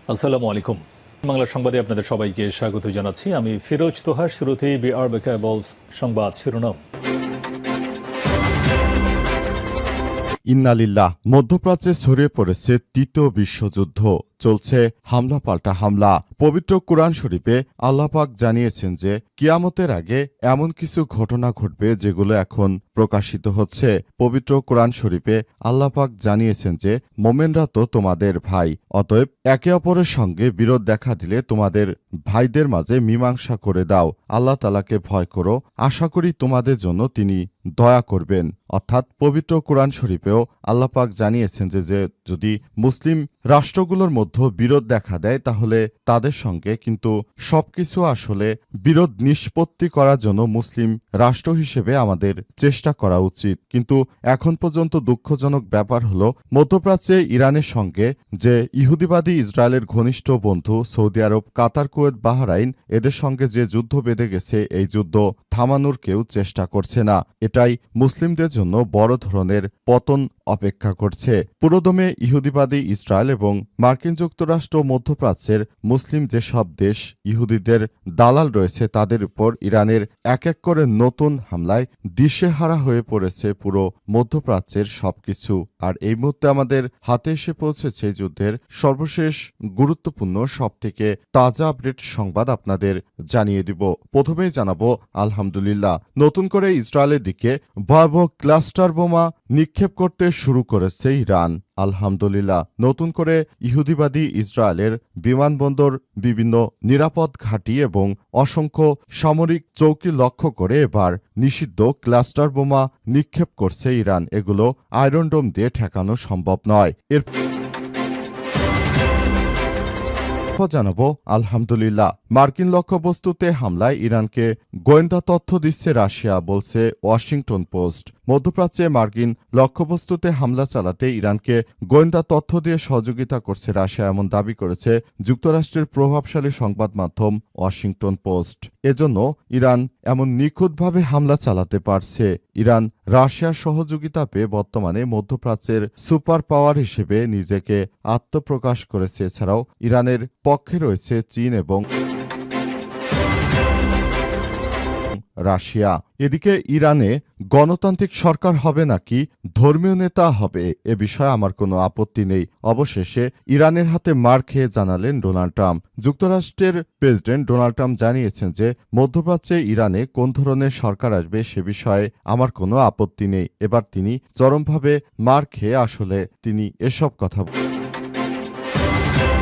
আসসালামু আলাইকুম। বাংলা সংবাদে আপনাদের সবাইকে স্বাগত জানাচ্ছি। আমি ফিরোজ তোহা। শুরুতেই বিআরবিকেবলস সংবাদ শিরোনাম। ইন্নালিল্লাহ। মধ্যপ্রাচ্যে ছড়িয়ে পড়েছে তৃতীয় বিশ্বযুদ্ধ। চলছে হামলা পাল্টা হামলা। পবিত্র কুরআন শরীফে আল্লাহ পাক জানিয়েছেন যে কিয়ামতের আগে এমন কিছু ঘটনা ঘটবে যেগুলো এখন প্রকাশিত হচ্ছে। পবিত্র কুরআন শরীফে আল্লাহ পাক জানিয়েছেন যে মোমেনরা তো তোমাদের ভাই, অতএব একে অপরের সঙ্গে বিরোধ দেখা দিলে তোমাদের ভাইদের মাঝে মীমাংসা করে দাও। আল্লাহ তাআলাকে ভয় করো, আশা করি তোমাদের জন্য তিনি দয়া করবেন। অর্থাৎ পবিত্র কুরআন শরীফেও আল্লাহ পাক জানিয়েছেন যে যদি মুসলিম রাষ্ট্রগুলোর মধ্যে বিরোধ দেখা দেয় তাহলে তাদের সঙ্গে কিন্তু সবকিছু আসলে বিরোধ নিষ্পত্তি করার জন্য মুসলিম রাষ্ট্র হিসেবে আমাদের চেষ্টা করা উচিত। কিন্তু এখন পর্যন্ত দুঃখজনক ব্যাপার হলো মধ্যপ্রাচ্যে ইরানের সঙ্গে যে ইহুদিবাদী ইসরায়েলের ঘনিষ্ঠ বন্ধু সৌদি আরব, কাতার, কুয়েত, বাহরাইন এদের সঙ্গে যে যুদ্ধ বেঁধে গেছে এই যুদ্ধ থামানোর কেউ চেষ্টা করছে না। এটাই মুসলিমদের জন্য বড় ধরনের পতন অপেক্ষা করছে। পুরোদমে ইহুদিবাদী ইসরায়েল এবং মার্কিন যুক্তরাষ্ট্র মধ্যপ্রাচ্যের মুসলিম যেসব দেশ ইহুদিদের দালাল রয়েছে তাদের উপর ইরানের এক এক করে নতুন হামলায় দিশেহারা হয়ে পড়েছে পুরো মধ্যপ্রাচ্যের সবকিছু। আর এই মুহূর্তে আমাদের হাতে এসে পৌঁছেছে যুদ্ধের সর্বশেষ গুরুত্বপূর্ণ সবথেকে তাজা আপডেট সংবাদ আপনাদের জানিয়ে দিব। প্রথমেই জানাবো আলহামদুলিল্লাহ, নতুন করে ইসরায়েলের দিকে ভয়াবহ ক্লাস্টার বোমা নিক্ষেপ করতে শুরু করেছে ইরান। আলহামদুলিল্লাহ, নতুন করে ইহুদিবাদী ইসরায়েলের বিমানবন্দর, বিভিন্ন নিরাপদ ঘাঁটি এবং অসংখ্য সামরিক চৌকি লক্ষ্য করে এবার নিষিদ্ধ ক্লাস্টার বোমা নিক্ষেপ করছে ইরান। এগুলো আয়রন ডোম দিয়ে ঠেকানো সম্ভব নয়। এর জানাবো আলহামদুলিল্লাহ, মার্কিন লক্ষ্যবস্তুতে হামলায় ইরানকে গোয়েন্দা তথ্য দিচ্ছে রাশিয়া, বলছে ওয়াশিংটন পোস্ট। মধ্যপ্রাচ্যে মার্কিন লক্ষ্যবস্তুতে হামলা চালাতে ইরানকে গোয়েন্দা তথ্য দিয়ে সহযোগিতা করছে রাশিয়া, এমন দাবি করেছে যুক্তরাষ্ট্রের প্রভাবশালী সংবাদ মাধ্যম ওয়াশিংটন পোস্ট। এজন্য ইরান এমন নিখুঁতভাবে হামলা চালাতে পারছে। ইরান রাশিয়ার সহযোগিতা পেয়ে বর্তমানে মধ্যপ্রাচ্যের সুপার পাওয়ার হিসেবে নিজেকে আত্মপ্রকাশ করেছে। এছাড়াও ইরানের পক্ষে রয়েছে চীন এবং রাশিয়া। এদিকে ইরানে গণতান্ত্রিক সরকার হবে নাকি ধর্মীয় নেতা হবে এ বিষয়ে আমার কোনো আপত্তি নেই। অবশেষে ইরানের হাতে মার খেয়ে জানালেন ডোনাল্ড ট্রাম্প। যুক্তরাষ্ট্রের প্রেসিডেন্ট ডোনাল্ড ট্রাম্প জানিয়েছেন যে মধ্যপ্রাচ্যে ইরানে কোন ধরনের সরকার আসবে সে বিষয়ে আমার কোনো আপত্তি নেই। এবার তিনি চরমভাবে মার খেয়ে আসলে তিনি এসব কথা